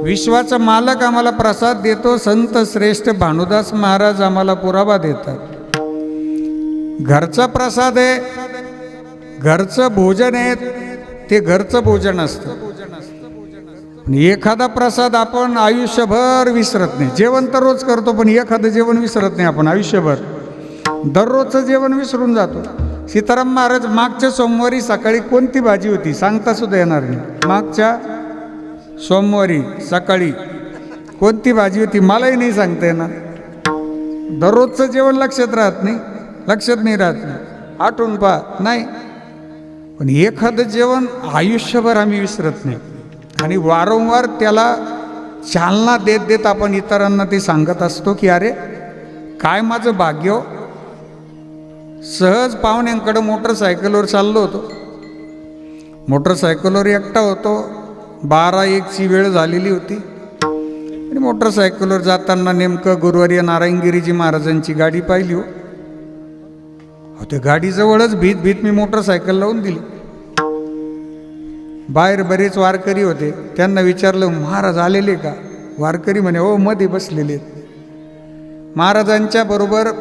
विश्वाचा मालक आम्हाला प्रसाद देतो, संत श्रेष्ठ भानुदास महाराज आम्हाला पुरावा देतात। घरचा प्रसाद आहे, घरचं भोजन आहे, ते घरचं भोजन असतं। एखादा प्रसाद आपण आयुष्यभर विसरत नाही। जेवण तर रोज करतो, पण एखादं जेवण विसरत नाही आपण आयुष्यभर। दररोजचं जेवण विसरून जातो। सीताराम महाराज मागच्या सोमवारी सकाळी कोणती भाजी होती सांगता सुद्धा येणार नाही। मागच्या सोमवारी सकाळी कोणती भाजी होती मलाही नाही सांगता येणार। दररोजचं जेवण लक्षात राहत नाही, लक्षात नाही राहत नाही, आठवून पहा नाही, पण एखादं जेवण आयुष्यभर आम्ही विसरत नाही। आणि वारंवार त्याला चालना देत देत आपण इतरांना ते सांगत असतो की अरे काय माझं भाग्य हो। सहज पाहुण्यांकडे मोटरसायकलवर चाललो होतो, मोटरसायकलवर एकटा होतो, 12-1ची वेळ झालेली होती आणि मोटरसायकलवर जाताना नेमकं गुरुवर्य नारायणगिरीजी महाराजांची गाडी पाहिली हो। त्या गाडीजवळच भीत भीत मी मोटरसायकल लावून दिली। बाहेर बरेच वारकरी होते, त्यांना विचारलं महाराज आलेले का? वारकरी म्हणे हो मध्ये बसलेले। महाराजांच्या बरोबर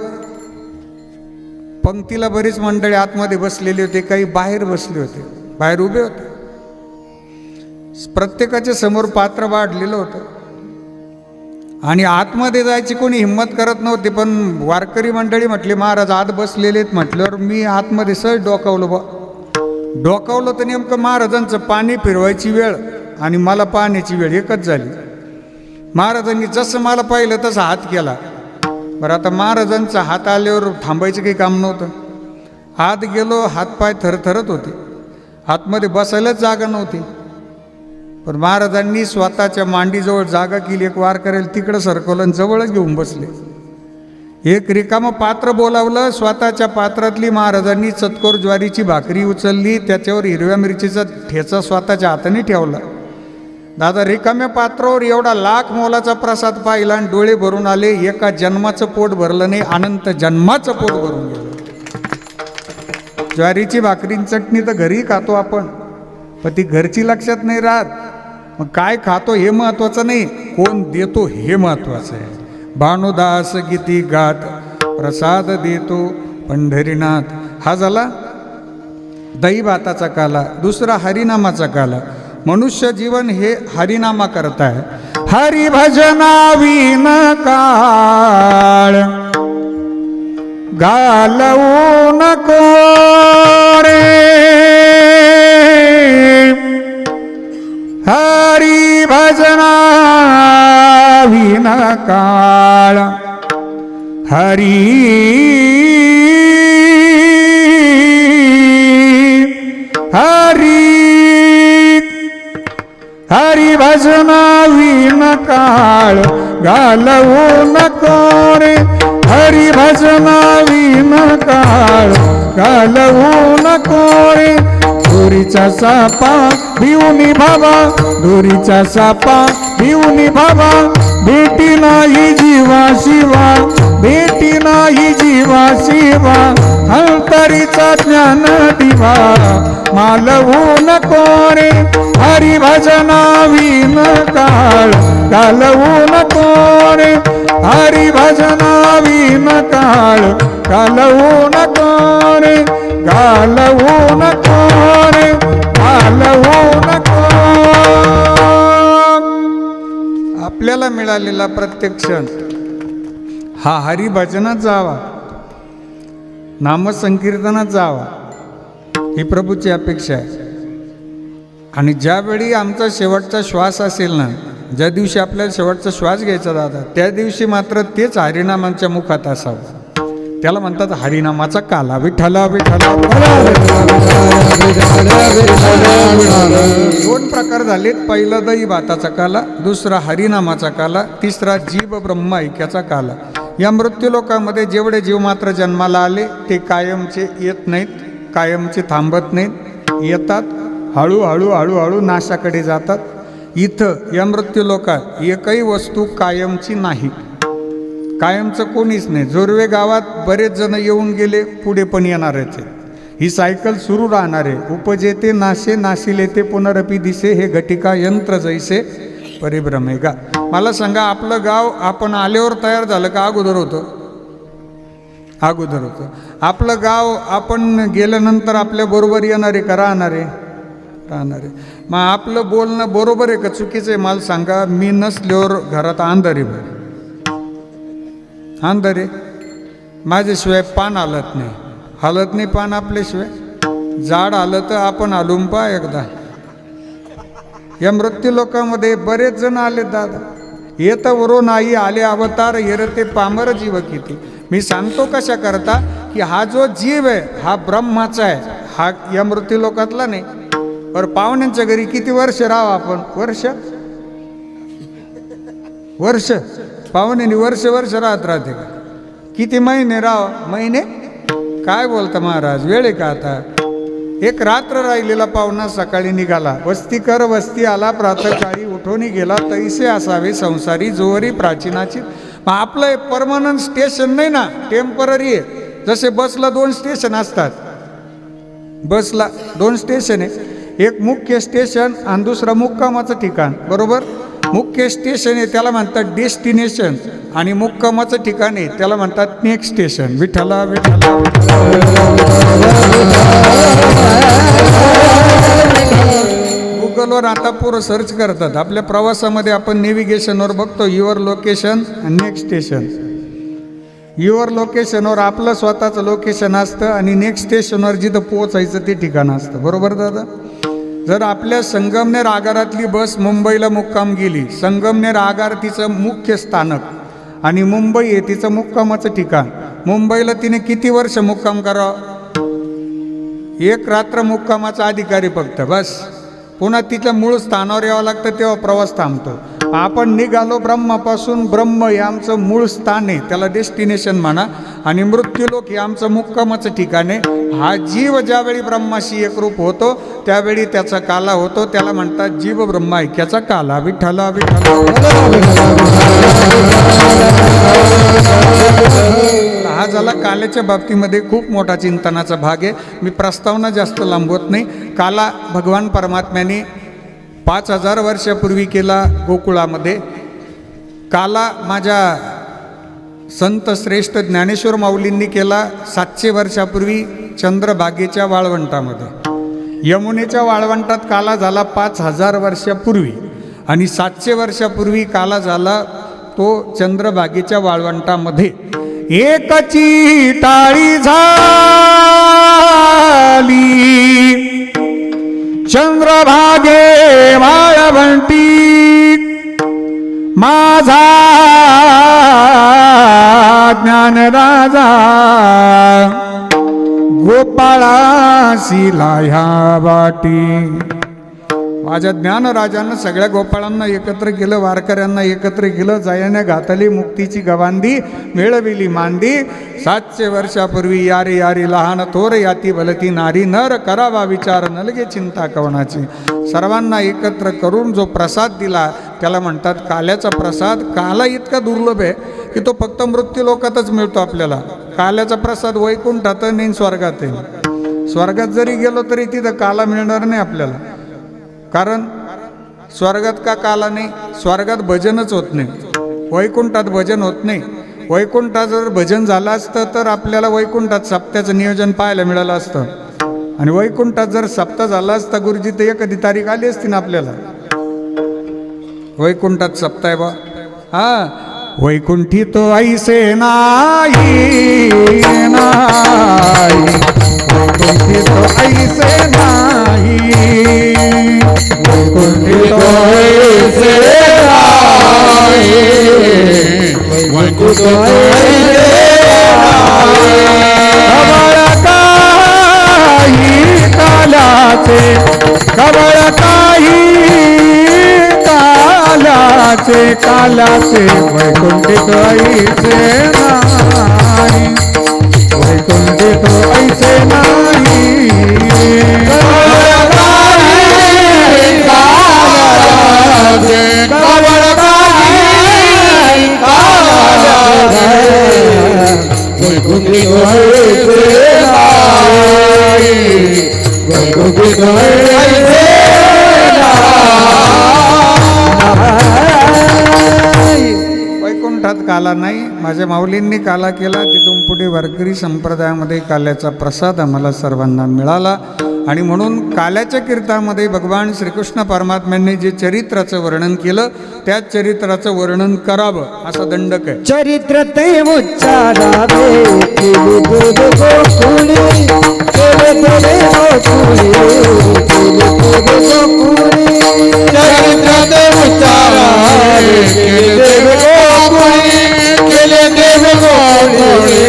पंक्तीला बरीच मंडळी आतमध्ये बसलेले होते, काही बाहेर बसले होते, बाहेर उभे होते। प्रत्येकाच्या समोर पात्र वाढलेलं होतं आणि आतमध्ये जायची कोणी हिंमत करत नव्हती। पण वारकरी मंडळी म्हटली महाराज आत बसलेलेत म्हटल्यावर मी आतमध्ये सहज डोकावलं तर नेमकं महाराजांचं पाणी फिरवायची वेळ आणि मला पाहण्याची वेळ एकच झाली। महाराजांनी जसं मला पाहिलं तसं हात केला। बरं आता महाराजांचा हात आल्यावर थांबायचं काही काम नव्हतं। आत गेलो, हातपाय थरथरत होते, आतमध्ये बसायलाच जागा नव्हती। पण महाराजांनी स्वतःच्या मांडीजवळ जागा केली, एक वारकऱ्याला तिकडं सरकवलं आणि जवळच घेऊन बसले। एक रिकामं पात्र बोलावलं, स्वतःच्या पात्रातली महाराजांनी चतकोर ज्वारीची भाकरी उचलली, त्याच्यावर हिरव्या मिरचीचा ठेचा स्वतःच्या हाताने ठेवला। दादा रिकाम्या पात्रावर एवढा लाख मोलाचा प्रसाद पाहिला आणि डोळे भरून आले। एका जन्माचं पोट भरलं नाही, अनंत जन्माचं पोट भरून गेलं। ज्वारीची भाकरी चटणी तर घरी खातो आपण, पण ती घरची लक्षात नाही राहत। मग काय खातो हे महत्वाचं नाही, कोण देतो हे महत्वाचं आहे। भानुदास गीती गात प्रसाद देतो पंढरीनाथ। हा झाला दही भाताचा काला। दुसरा हरिनामाचा काला। मनुष्य जीवन हे हरिनामा करत आहे। हरिभजनाविन काळ घालवू नको रे, हरिभजनाविन काळ हरिभजनाविन काळ घालवू नको रे, हरिभजनाविन काळ घालवू नको रे। दोरीचा सापा भिवूनी भावा, दोरीचा सापा भिवूनी भावा, भेटी नाही जीवा शिवा, भेटी नाही जीवा शिवा, अंतरीचा ज्ञान दिवा मालवू नको रे, हरिभजनाविन काळ घालवू नको रे, हरिभजनाविन काळ घालवू नको रे, घालवू नको रे, घालवू नको। आपल्याला मिळालेला प्रत्येक क्षण हा हरिभजनात जावा, नामसंकीर्तनात जावा, ही प्रभूची अपेक्षा आहे। आणि ज्यावेळी आमचा शेवटचा श्वास असेल ना, ज्या दिवशी आपल्याला शेवटचा श्वास घ्यायचा दादा, त्या दिवशी मात्र तेच हरिनाम आमच्या मुखात असावं। त्याला म्हणतात हरिनामाचा काला। विठ्ठला विठ्ठला। दोन प्रकार झालेत, पहिला दही भाताचा काला, दुसरा हरिनामाचा काला, तिसरा जीव ब्रह्म ऐक्याचा काला। या मृत्यूलोकामध्ये जेवढे जीव मात्र जन्माला आले ते कायमचे येत नाहीत, कायमचे थांबत नाहीत, येतात हळूहळू हळूहळू नाशाकडे जातात। इथं या मृत्यूलोकात एकही वस्तू कायमची नाही, कायमचं कोणीच नाही। जोरवे गावात बरेच जण येऊन गेले, पुढे पण येणारच आहे। ही सायकल सुरू राहणार आहे। उपजेते नाशे, नाशिले ते पुनरपी दिसे, हे घटिका यंत्र जैसे परिभ्रम आहे का? मला सांगा, आपलं गाव आपण आल्यावर तयार झालं का अगोदर होतं? अगोदर होतं. आपलं गाव आपण गेल्यानंतर आपल्या बरोबर येणारे का राहणारे? राहणारे. मग आपलं बोलणं बरोबर आहे का चुकीचं आहे? मला सांगा. मी नसल्यावर घरात अंधारे अंधारे, माझ्याशिवाय पान हलत नाही. हलत नाही पान आपल्याशिवाय. झाड आलं तर आपण हलून पहा एकदा. या मृत्यू लोकांमध्ये बरेच जण आले दादा. येत वरून आई आले अवतार येरते पामर जीव किती. मी सांगतो कशा करता की हा जो जीव आहे हा ब्रह्माचा आहे, हा या मृत्यू लोकातला नाही. पर पाहुण्यांच्या घरी किती वर्ष राहावं आपण? वर्ष पाहुण्यांनी वर्ष राहत राहते का? किती महिने राहावं? महिने काय बोलता महाराज? वेळ आहे का आता? एक रात्र राहिलेला पाहुणा सकाळी निघाला. वस्ती कर वस्ती आला प्रातःकाळी उठून गेला. तैसे असावे संसारी जोवरी प्राचीनाची. आपलं परमनंट स्टेशन नाही ना, टेम्पररी आहे. जसे बसला 2 स्टेशन असतात. बसला 2 स्टेशन आहे. एक मुख्य स्टेशन आणि दुसरं मुक्कामाचं ठिकाण. बरोबर? मुख्य स्टेशन आहे त्याला म्हणतात डेस्टिनेशन, आणि मुक्कामाचं ठिकाण आहे त्याला म्हणतात नेक्स्ट स्टेशन. विठ्ठला विठ्ठला. गुगलवर आता पोरं सर्च करतात. आपल्या प्रवासामध्ये आपण नेव्हिगेशनवर बघतो युअर लोकेशन आणि नेक्स्ट स्टेशन. युअर लोकेशनवर आपलं स्वतःचं लोकेशन असतं आणि नेक्स्ट स्टेशनवर जिथं पोचायचं ते ठिकाण असतं. बरोबर दादा? जर आपल्या संगमनेर आगारातली बस मुंबईला मुक्काम गेली, संगमनेर आगार तिचं मुख्य स्थानक आणि मुंबई आहे तिचं मुक्कामाचं ठिकाण. मुंबईला तिने किती वर्ष मुक्काम करावं? 1 रात्र मुक्कामाचा अधिकारी फक्त, बस. पुन्हा तिच्या मूळ स्थानावर यावं लागतं, तेव्हा प्रवास थांबतो. आपण निघालो ब्रह्मापासून. ब्रह्म हे आमचं मूळ स्थान आहे, त्याला डेस्टिनेशन म्हणा, आणि मृत्यूलोक हे आमचं मुक्कामाचं ठिकाण आहे. हा जीव ज्यावेळी ब्रह्माशी एकरूप होतो त्यावेळी त्याचा काला होतो, त्याला म्हणतात जीव ब्रह्म ऐक्याचा काला. विठ्ठला विठ्ठला. हा झाला काल्याच्या बाबतीमध्ये खूप मोठा चिंतनाचा भाग आहे. मी प्रस्तावना जास्त लांबवत नाही. काला भगवान परमात्म्याने 5000 वर्षापूर्वी केला गोकुळामध्ये. काला माझ्या संत श्रेष्ठ ज्ञानेश्वर माऊलींनी केला 700 वर्षापूर्वी चंद्रभागेच्या वाळवंटामध्ये. यमुनेच्या वाळवंटात काला झाला 5000 वर्षापूर्वी, आणि 700 वर्षापूर्वी काला झाला तो चंद्रभागेच्या वाळवंटामध्ये. एकची टाळी झाली चंद्रभागे वाळवंटी, माझा ज्ञानराजा गोपाळासी लाह्या वाटी. माझ्या ज्ञानराजानं सगळ्या गोपाळांना एकत्र केलं, वारकऱ्यांना एकत्र केलं. जयाने घातली मुक्तीची गवांदी, मिळविली मांदी. 700 वर्षापूर्वी यारी यारी लहान थोर याती भलती नारी, नर करावा विचार नलगे चिंता कवनाची. सर्वांना एकत्र करून जो प्रसाद दिला त्याला म्हणतात काल्याचा प्रसाद. काला इतका दुर्लभ आहे की तो फक्त मृत्यू लोकातच मिळतो आपल्याला. काल्याचा प्रसाद वैकुंठात नाही, स्वर्गात आहे. स्वर्गात जरी गेलो तरी तिथं काला मिळणार नाही आपल्याला. कारण स्वर्गात का काला नाही? स्वर्गात भजनच होत नाही, वैकुंठात भजन होत नाही. वैकुंठात जर भजन झालं असतं तर आपल्याला वैकुंठात सप्त्याचं नियोजन पाहायला मिळालं असतं. आणि वैकुंठात जर सप्ताह झाला असता गुरुजी तर एखादी तारीख आली असती ना आपल्याला. वैकुंठात सप्ताह आहे बा. हा, वैकुंठी तो ऐसे नाही, वैकुंठी तो ऐसे नाही, वैकुंठी तो ऐसे नाही, वैकुंठ तो ऐसे नाही. कालाचे खबर काही कालाचे, कालाचे वैकुंठित ऐसे नाही, वैकुंठित ऐसे नाही. कालाचे खबर काही कालाचे, वैकुंठित ऐसे नाही, वैकुंठित ऐसे नाही. माझ्या माऊलींनी काला केला, तिथून पुढे वारकरी संप्रदायामध्ये काल्याचा प्रसाद आम्हाला सर्वांना मिळाला. आणि म्हणून काल्याच्या कीर्तनामध्ये भगवान श्रीकृष्ण परमात्म्यांनी जे चरित्राचं वर्णन केलं त्याच चरित्राचं वर्णन करावं असा दंडक आहे. चरित्र ते उच्चारावे केले देव गोकुळी, केले देव गोकुळी, केले देव गोकुळी.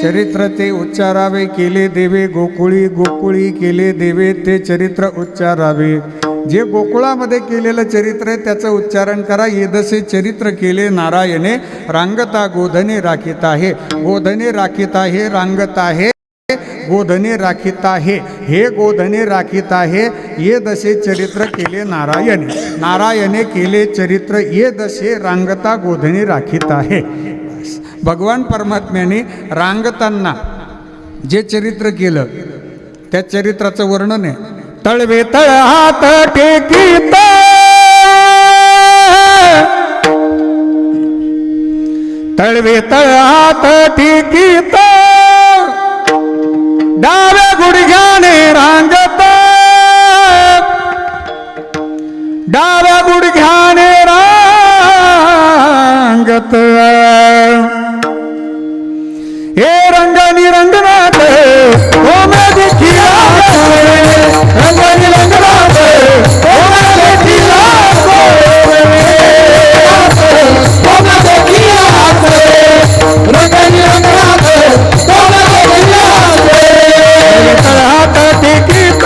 चरित्र ते उच्चारावे केले देव गोकुळी, केले देव गोकुळी, केले देव चरित्र ते उच्चारावे केले देवे गोकुळी, गोकुळी केले देवे ते चरित्र उच्चारावे. जे गोकुळामध्ये केलेलं चरित्र आहे त्याचं उच्चारण करा. येदसे चरित्र केले नारायणे, रांगता गोधने राखीत आहे. गोधने राखीत आहे, रांगत आहे, गोधने राखीत आहे, हे गोधने राखीत आहे. ये दशे चरित्र केले नारायणे, नारायणे केले चरित्र ये दशे रांगता गोधने राखीत आहे. भगवान परमात्म्याने रांगताना जे चरित्र केलं त्या चरित्राचं वर्णन आहे. तळवे तळ हात टेकीत, तळवे तळ हात टेकीत, डाव्या गुडघ्याने रांगत, डाव्या गुडघ्याने रांगत. हे रंगानी रंगनाथ ओमे देखिला, रंगानी रंगनाथ ओमे देखिला, ओमे देखिला, रंगानी रंगनाथ ओमे देखिला. तळहात टेकीत,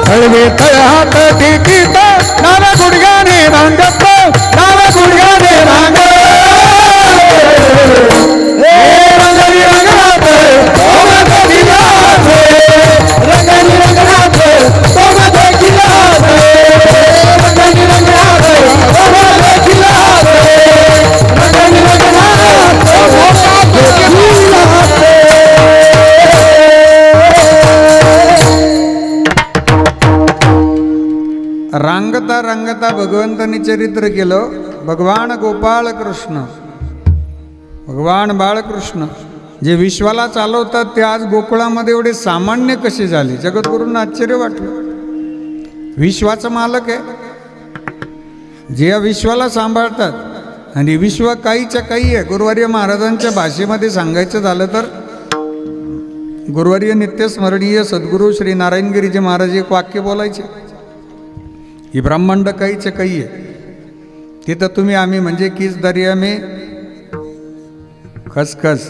हळवे तळहात टेकीत, डाव्या गुडघ्याने रांगत, डाव्या गुडघ्याने रांगत. रांगता रांगता भगवंतांनी चरित्र केलं. भगवान गोपाळ कृष्ण, भगवान बाळकृष्ण जे विश्वाला चालवतात ते आज गोकुळामध्ये एवढे सामान्य कसे झाले. जगद्गुरूंना आश्चर्य वाटलं. विश्वाचा मालक आहे, जे या विश्वाला सांभाळतात. आणि विश्व काहीच्या काही आहे. गुरुवर्य महाराजांच्या भाषेमध्ये सांगायचं झालं तर गुरुवर्य नित्यस्मरणीय सद्गुरू श्री नारायणगिरीचे महाराज एक वाक्य बोलायचे, ही ब्रह्मांड काहीचे काही आहे. तिथं तुम्ही आम्ही म्हणजे किस दर्या में खसखस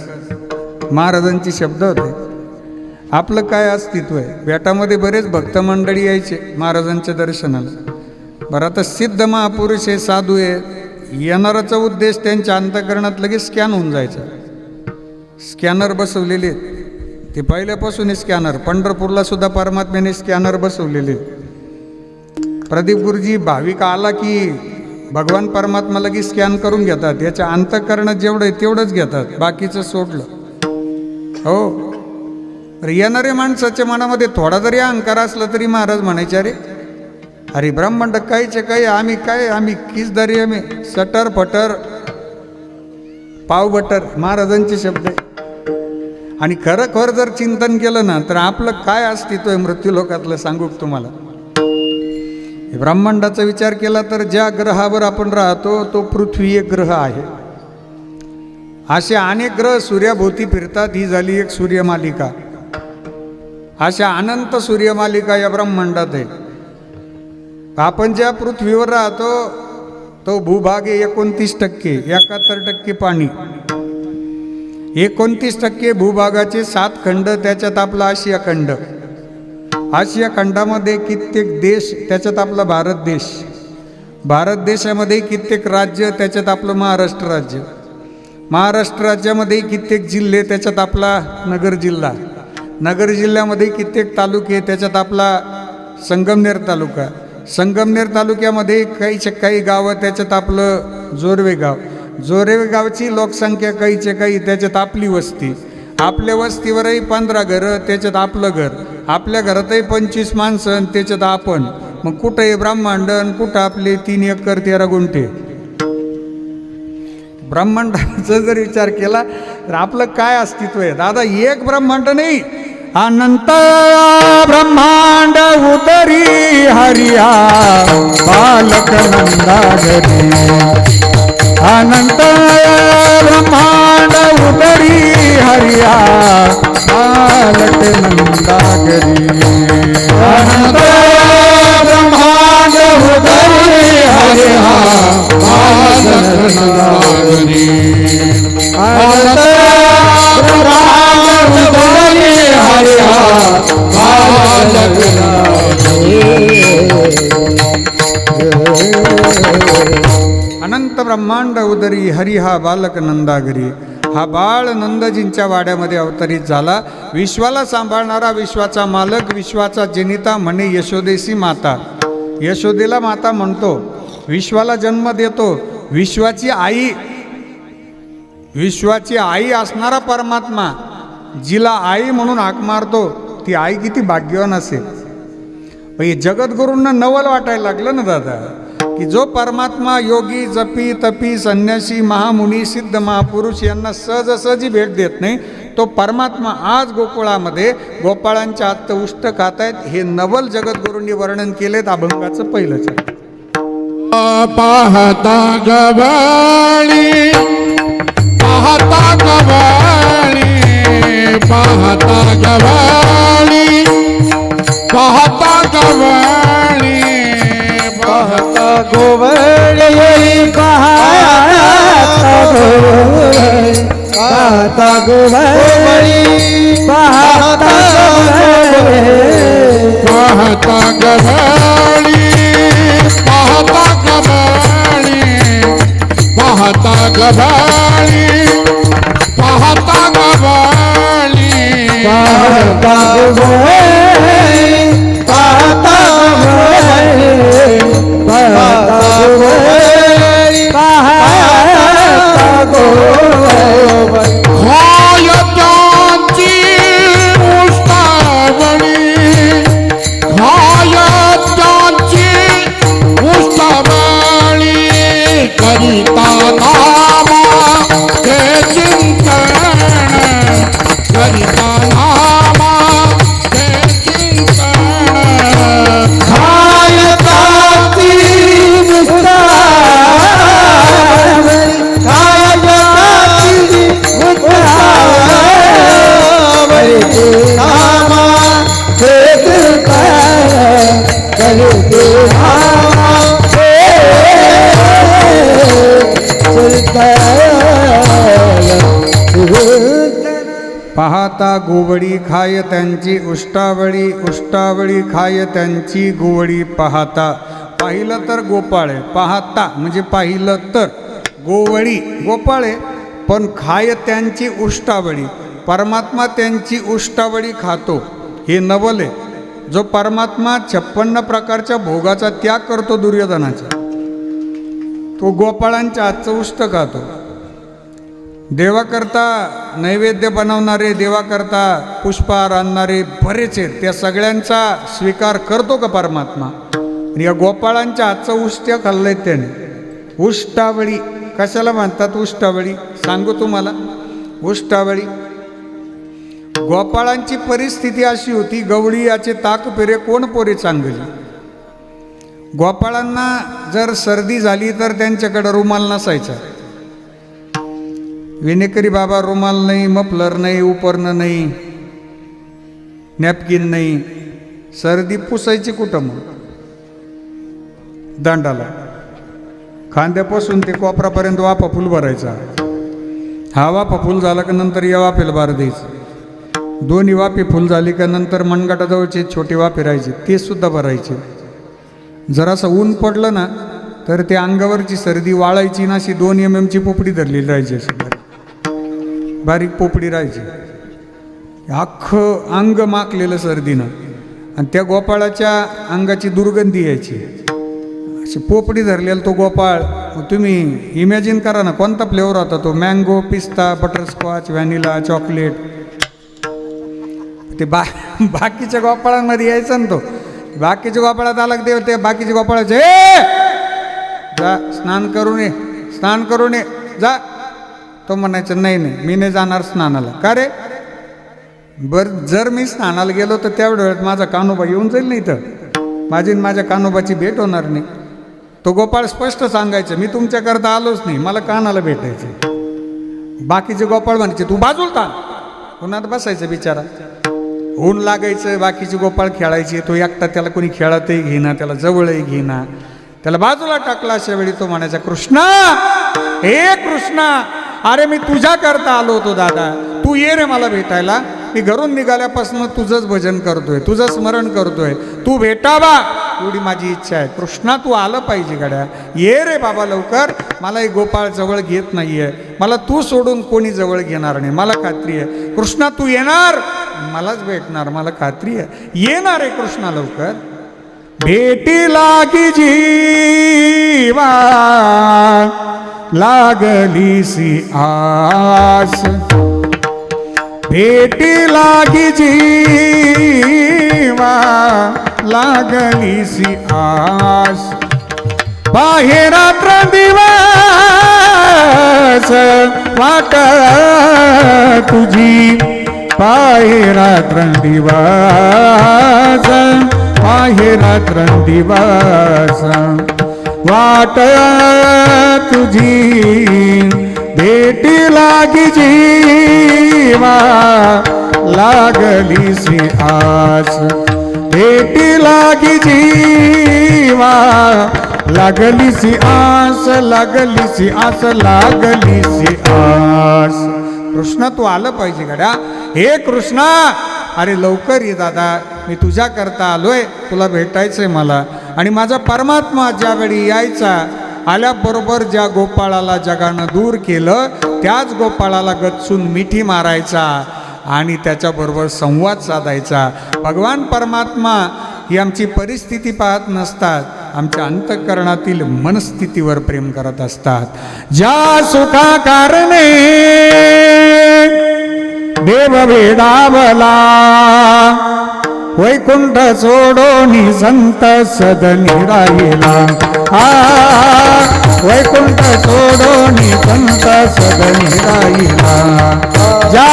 महाराजांचे शब्द होते. आपलं काय अस्तित्व आहे. बेटामध्ये बरेच भक्त मंडळी यायचे महाराजांच्या दर्शनाला. बरं आता सिद्ध महापुरुष हे साधू आहे, येणाराचा उद्देश त्यांच्या अंतःकरणात लगेच स्कॅन होऊन जायचा. स्कॅनर बसवलेले ते पहिल्यापासून स्कॅनर. पंढरपूरला सुद्धा परमात्म्याने स्कॅनर बसवलेले. प्रदीप गुरुजी भाविक आला की भगवान परमात्मा लगेच स्कॅन करून घेतात. याच्या अंतःकरणात जेवढं आहे तेवढंच घेतात, बाकीचं सोडलं. हो, येणाऱ्या माणसाच्या मनामध्ये थोडा जरी अहंकार असला तरी महाराज म्हणायचे, अरे अरे ब्रह्मांड काहीचे काही, आम्ही काय, आम्ही किस दर्या में सटर फटर पाव बटर महाराजांचे शब्द आहे. आणि खरं जर चिंतन केलं ना तर आपलं काय अस्तित्व आहे मृत्यूलोकातलं सांगू तुम्हाला. ब्रह्मांडाचा विचार केला तर ज्या ग्रहावर आपण राहतो तो पृथ्वी एक ग्रह आहे. असे अनेक ग्रह सूर्याभोवती फिरतात. ही झाली एक सूर्यमालिका. अशा अनंत सूर्यमालिका या ब्रह्मांडात आहे. आपण ज्या पृथ्वीवर राहतो तो भूभाग आहे 29%, 71% पाणी. 29% भूभागाचे 7 खंड, त्याच्यात आपला आशिया खंड. आशिया खंडामध्ये कित्येक देश, त्याच्यात आपला भारत देश. भारत देशामध्ये कित्येक राज्य, त्याच्यात आपलं महाराष्ट्र राज्य. महाराष्ट्र राज्यामध्ये कित्येक जिल्हे, त्याच्यात आपला नगर जिल्हा. नगर जिल्ह्यामध्ये कित्येक तालुके, त्याच्यात आपला संगमनेर तालुका. संगमनेर तालुक्यामध्ये काही गावं, त्याच्यात आपलं जोरवे गाव. जोरवे गावची लोकसंख्या काहीचे काही, त्याच्यात आपली वस्ती. आपल्या वस्तीवरही 15 घरं, त्याच्यात आपलं घर. आपल्या घरातही 25 माणसं आणि त्याच्यात आपण. मग कुठं आहे ब्रह्मांड आणि कुठं आपले 3 एकर 13 गुंठे. ब्रह्मांडाचा जर विचार केला तर आपलं काय अस्तित्व आहे दादा? एक ब्रह्मांड नाही, अनंत ब्रह्मांड उतरी हरिया बालक नंदागरी. अनंत ब्रह्मांड उतरी हरिया बालक नंदागरी. अनंत ब्रह्मांड उतरी हरिया बालक नंदागरी. अनंत ब्रह्मांड उतरी हरिया बालक नंदागरी. अनंत ब्रह्मांड उदरी हरी हा बालक नंदागरी. हा बाळ नंदजींच्या वाड्यामध्ये अवतरित झाला. विश्वाला सांभाळणारा, विश्वाचा मालक, विश्वाचा जनिता म्हणे यशोदेसी माता. यशोदेला माता म्हणतो, विश्वाला जन्म देतो. विश्वाची आई, विश्वाची आई असणारा परमात्मा जिला आई म्हणून हाक मारतो, ती आई किती भाग्यवान असेल. हे जगद्गुरूंना नवल वाटायला लागलं ना दादा, की जो परमात्मा योगी, जपी, तपी, संन्यासी, महामुनी, सिद्ध महापुरुष यांना सहजासहजी भेट देत नाही, तो परमात्मा आज गोकुळामध्ये गोपाळांच्या आत्त उष्ट खातायत. हे नवल जगद्गुरूंनी वर्णन केलेत अभंगाचं पहिलंच. पाहता गवाळी, पाहता गवाळी, पाहता गवाळी, पाहता गवाळी, पाहता गोवळी, पाहता गोवळी, पाहता गोवळी, पाहता गोवळी, पाहता गवाळी, पाहता गवाळी, पाहता गवाळी, पाहता गवाळी, पाहता गोवळी, पाहता गोवळी, पाहता गोवळी, पाहता गोवळी. खायत्यांची उष्टावळी, खायत्यांची उष्टावळी, करिता नामा हे चिंतन, करिता नामा हे चिंतन. खायताची मुक्तावळी, खायताची मुक्तावळी, नामा हे चिंतन, करिते नामा हे चिंतन. पाहता गोवडी खाय त्यांची उष्टावळी, उष्टावळी खाय त्यांची गोवडी. पाहता, पाहिलं तर गोपाळे, पाहता म्हणजे पाहिलं तर गोवळी गोपाळे, पण खाय त्यांची उष्टावळी, परमात्मा त्यांची उष्टावळी खातो. हे नवल आहे. जो परमात्मा 56 प्रकारच्या भोगाचा त्याग करतो दुर्योधनाचा, तो गोपाळांच्या हातचं उष्ट खातो. देवाकरता नैवेद्य बनवणारे, देवाकरता पुष्पहार आणणारे बरेच आहेत. त्या सगळ्यांचा स्वीकार करतो का परमात्मा? आणि या गोपाळांच्या हातचं उष्ट्य खाल्लंय त्याने. उष्टावळी कशाला म्हणतात? उष्टावळी सांगू तुम्हाला. उष्टावळी गोपाळांची परिस्थिती अशी होती, गवळी याचे ताक पेरे कोण पोरे चांगली. गोपाळांना जर सर्दी झाली तर त्यांच्याकडे रुमाल नसायचा. विनेकरी बाबा रुमाल नाही, मफलर नाही, उपरणं नाही, नॅपकिन नाही. सर्दी पुसायची कुठं मग? दांडाला खांद्यापासून ते कोपरापर्यंत वाफा फुल भरायचा. हा वाफा फुल झाला का नंतर या वाफेला बार द्यायचं. दोन्ही वाफे फुल झाली का नंतर मनगटाजवळचे छोटे वाफे राहायचे, ते सुद्धा भरायचे. जरासं ऊन पडलं ना तर ते अंगावरची सर्दी वाळायची ना, अशी 2 MM ची पोपडी धरलेली राहायची. अशी बारीक पोपडी राहायची, अख्खं अंग माकलेलं सर्दीनं. आणि त्या गोपाळाच्या अंगाची दुर्गंधी यायची. अशी पोपडी धरलेला तो गोपाळ. तुम्ही इमॅजिन करा ना कोणता फ्लेवर होता तो. मँगो, पिस्ता, बटरस्कॉच, व्हॅनिला, चॉकलेट. ते बाकीच्या गोपाळांमध्ये यायचा ना तो. बाकीच्या गोपाळात आला की ते बाकीच्या गोपाळाचे जा स्नान करून ये, स्नान करून ये जा. तो म्हणायचं नाही नाही मी नाही जाणार स्नानाला. का रे? बरं जर मी स्नानाला गेलो तर तेवढ्या वेळात माझा कान्होबा येऊन जाईल नाही तर माझी आणि माझ्या कान्होबाची भेट होणार नाही. तो गोपाळ स्पष्ट सांगायचं मी तुमच्याकरता आलोच नाही, मला कानाला भेटायचे. बाकीचे गोपाळ म्हणायचे तू बाजूला थांब. उन्हात बसायचं बिचारा, ऊन लागायचं. बाकीचे गोपाळ खेळायचे, तो एकटा त्याला कोणी खेळातही घेना, त्याला जवळही घेना. त्याला बाजूला टाकला. अशा वेळी तो म्हणायचा कृष्णा, हे कृष्णा, अरे मी तुझ्या करता आलो होतो दादा, तू ये रे मला भेटायला. मी घरून निघाल्यापासून तुझंच भजन करतोय, तुझं स्मरण करतोय, तू भेटावा एवढी माझी इच्छा आहे. कृष्णा तू आलं पाहिजे गड्या, ये रे बाबा लवकर. मला एक गोपाळ जवळ घेत नाहीये, मला तू सोडून कोणी जवळ घेणार नाही, मला खात्री आहे. कृष्णा तू येणार, मलाच भेटणार, मला खात्री आहे. येणार रे कृष्णा लवकर. भेटी लागी जीवा लागलीसी आस, भेटी लागी जीवा लागलीसी आस. बाहेर रात्र दिवस वाट तुझी, बाहेर रात्र दिवस, बाहेर रात्र दिवस वाट तुझी. भेटी लागी जीवा लागलीसी आस, भेटी लागी जीवा लागलीसी आस, लागलीसी आस, लागलीसी आस. कृष्णा तू आलं पाहिजे गड्या. हे कृष्णा, अरे लवकर ये दादा, मी तुझ्या करता आलोय, तुला भेटायचंय मला. आणि माझा परमात्मा ज्यावेळी यायचा, आल्याबरोबर ज्या गोपाळाला जगानं दूर केलं त्याच गोपाळाला गच्चून मिठी मारायचा आणि त्याच्याबरोबर संवाद साधायचा. भगवान परमात्मा ही आमची परिस्थिती पाहत नसतात, आमच्या अंतःकरणातील मनस्थितीवर प्रेम करत असतात. ज्या सुखा कारणे देव वेडावला, वैकुंठ सोडोनी संत सदनी राहिला. वैकुंठ सोडोनी संत सदनी राहिला. ज्या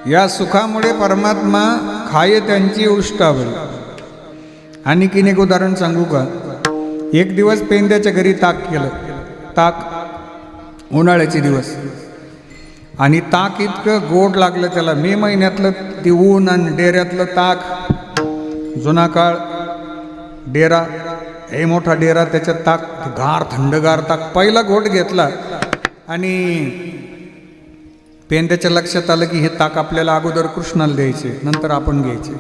या सुखामुळे परमात्मा खाये त्यांची उष्टावली. आणि की एक उदाहरण सांगू का? एक दिवस पेंद्याच्या घरी ताक केलं, ताक उन्हाळ्याचे दिवस, आणि ताक इतकं गोड लागलं त्याला. मे महिन्यातलं ते ऊन आणि डेऱ्यातलं ताक, जुना काळ डेरा, हे मोठा डेरा, त्याच्यात ताक, गार थंडगार ताक. पहिला घोट घेतला आणि पेंद्याच्या लक्षात आलं की हे ताक आपल्याला अगोदर कृष्णाला द्यायचे, नंतर आपण घ्यायचे.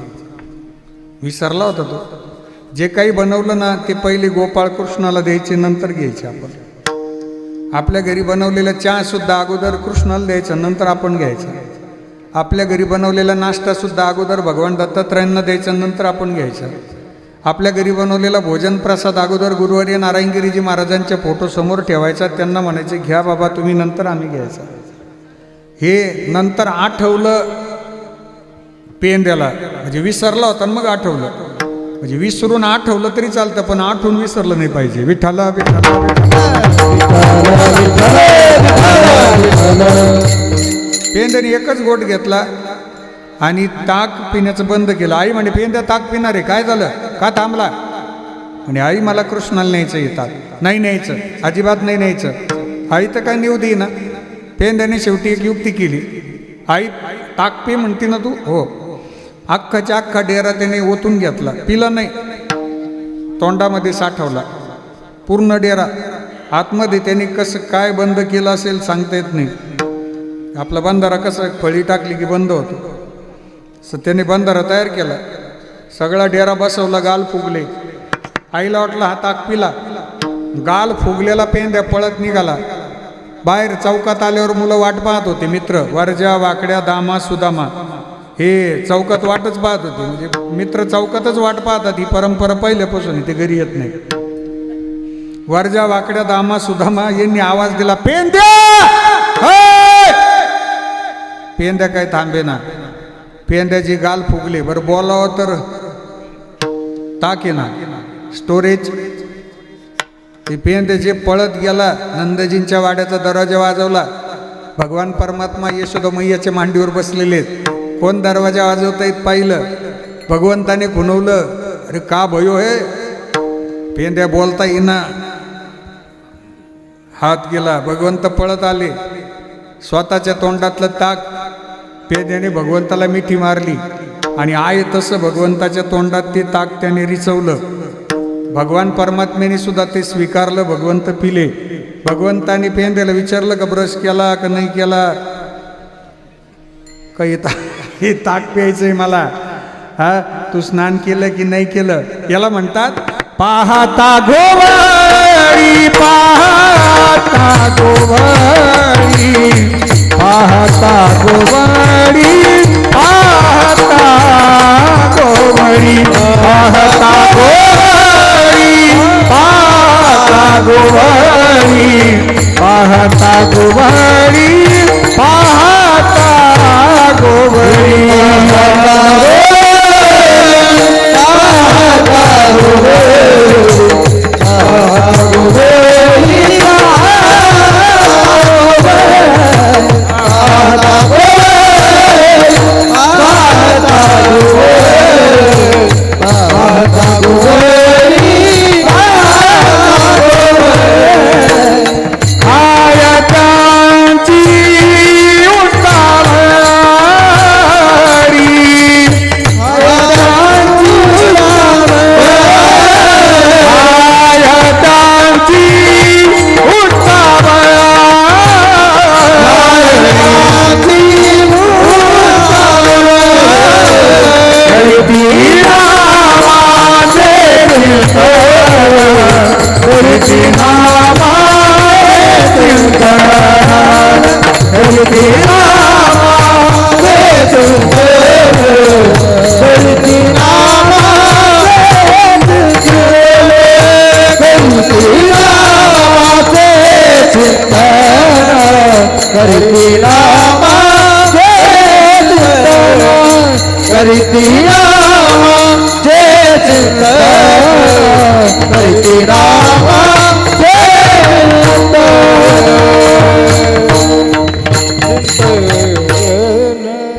विसरला होता तो. जे काही बनवलं ना ते पहिले गोपाळ कृष्णाला द्यायचे, नंतर घ्यायचे आपण. आपल्या घरी बनवलेला चहा सुद्धा अगोदर कृष्णाला द्यायचा, नंतर आपण घ्यायचा. आपल्या घरी बनवलेला नाश्ता सुद्धा अगोदर भगवान दत्तात्रयांना द्यायचा, नंतर आपण घ्यायचा. आपल्या घरी बनवलेला भोजन प्रसाद अगोदर गुरुवर्य नारायणगिरीजी महाराजांच्या फोटो समोर ठेवायचा, त्यांना म्हणायचे घ्या बाबा तुम्ही, नंतर आम्ही घ्यायचा. हे नंतर आठवलं पेंद्याला, म्हणजे विसरला होता मग आठवलं. म्हणजे विसरून आठवलं तरी चालतं, पण आठवून विसरलं नाही पाहिजे. विठ्ठला विठ्ठला पेंद्याने एकच गोट घेतला आणि ताक पिण्याचं बंद केलं. आई म्हणे पेंद्या ताक पिणार आहे, काय झालं, का थांबला? आणि आई मला कृष्णाला न्यायचं आहे ताक. नाही न्यायचं, अजिबात नाही न्यायचं. आई तर काय नेऊ दे ना. पेंद्याने शेवटी एक युक्ती केली. आई ताक पी म्हणते ना तू, हो. अख्खाच्या अख्खा डेरा त्याने ओतून घेतला, पिला नाही, तोंडामध्ये साठवला पूर्ण डेरा. आतमध्ये त्याने कसं काय बंद केलं असेल सांगता येत नाही. आपला बंधारा कसं फळी टाकली की बंद होतो, त्याने बंधारा तयार केला. सगळा डेरा बसवला, गाल फुगले. आईला वाटलं हा ताक पिला. गाल फुगलेला पेंद्या पळत निघाला. बाहेर चौकात आल्यावर मुलं वाट पाहत होते, मित्र वरजा वाकड्या दामा सुदामा हे चौकात वाटच पाहत होते. म्हणजे मित्र चौकातच वाट पाहतात, ही परंपरा पहिल्यापासून ते घरी येत नाही. वरजा वाकड्या दामा सुदामा यांनी आवाज दिला, पेंद्या हे! पेंद्या काय थांबे ना. पेंद्याची गाल फुगली. बरं बोलावं तर ताके ना स्टोरेज. ते पेंद्याचे पळत गेला, नंदजींच्या वाड्याचा दरवाजा वाजवला. भगवान परमात्मा यशोदा मैयाच्या मांडीवर बसलेले आहेत. कोण दरवाजा वाजवता येत पाहिलं. भगवंताने खुणवलं, अरे का भयो हे. पेंद्या बोलता येईना, हात गेला. भगवंत पळत आले. स्वतःच्या तोंडातलं ताक पेंद्याने भगवंताला मिठी मारली आणि आहे तसं भगवंताच्या तोंडात ते ताक त्याने रिचवलं. भगवान परमात्म्याने सुद्धा ते स्वीकारलं. भगवंत पिले. भगवंताने पेंद्याला विचारलं का ब्रश केला का नाही केला. काही हे ताक प्यायचंय मला. हा तू स्नान केलं की नाही केलं. याला म्हणतात पाहता गोवारी, पाहता गोवारी, पाहता गोवारी, पाहता गोवारी, पाहता गोवारी, पाहता गोवारी, पाहता गोवारी, पाहता गोवारी,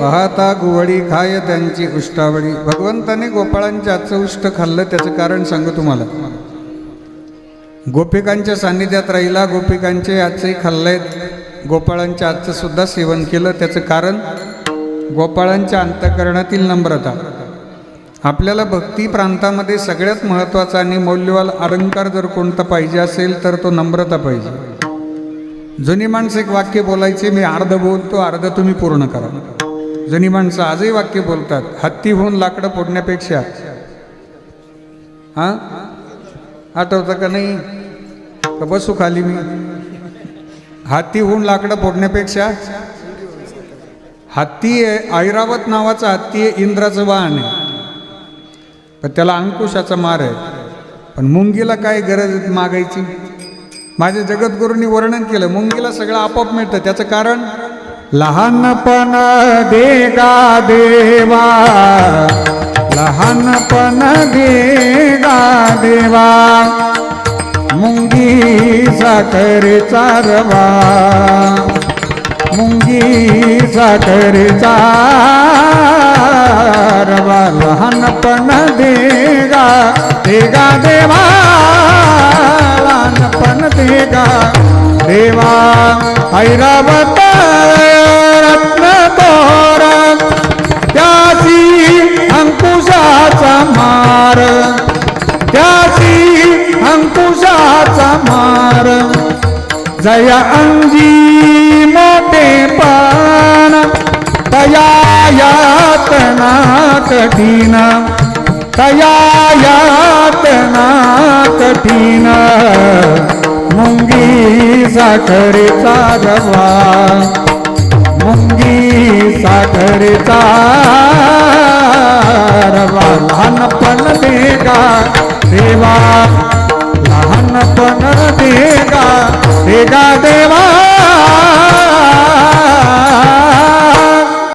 पाहता गुवडी खाय त्यांची उष्टावडी. भगवंताने गोपाळांच्या आजचं उष्ट खाल्लं. त्याचं कारण सांगू तुम्हाला. गोपिकांच्या सान्निध्यात राहिला, गोपिकांचे आजचंही खाल्लंय, गोपाळांच्या आजचं सुद्धा सेवन केलं. त्याचं कारण गोपाळांच्या अंतःकरणातील नम्रता. आपल्याला भक्ती प्रांतामध्ये सगळ्यात महत्त्वाचा आणि मौल्यवान अलंकार जर कोणता पाहिजे असेल तर तो नम्रता पाहिजे. जुनी माणसं एक वाक्य बोलायचे, मी अर्ध बोलतो अर्ध तुम्ही पूर्ण करा. जुनी माणसं आजही वाक्य बोलतात, हत्ती होऊन लाकडं फोडण्यापेक्षा. हां आठवतं का नाही का बसू खाली मी. हत्ती होऊन लाकडं फोडण्यापेक्षा. हत्ती आहे ऐरावत नावाचा हत्ती आहे, इंद्राचं वाहन आहे, पण त्याला अंकुशाचा मार आहे. पण मुंगीला काय गरज मागायची. माझ्या जगद्गुरूंनी वर्णन केलं, मुंगीला सगळं आपोआप मिळतं. त्याचं कारण लहानपण देगा देवा, लहानपण देगा देवा, मुंगी साखर चारवा, मुंगी साखर चारवा, लहानपण देगा देगा देवा, लहानपण देगा देवा. ऐरावत रत्न तोर त्याची अंकुशाचा मार, त्याची अंकुशाचा मार. जया अंगी मोठे पान तया यातना कठीण, तया यातना कठीण मुंगी साखरेचा रवा मुंगी साखरेचा रवा लहानपण देगा देवा लहानपण देगा देगा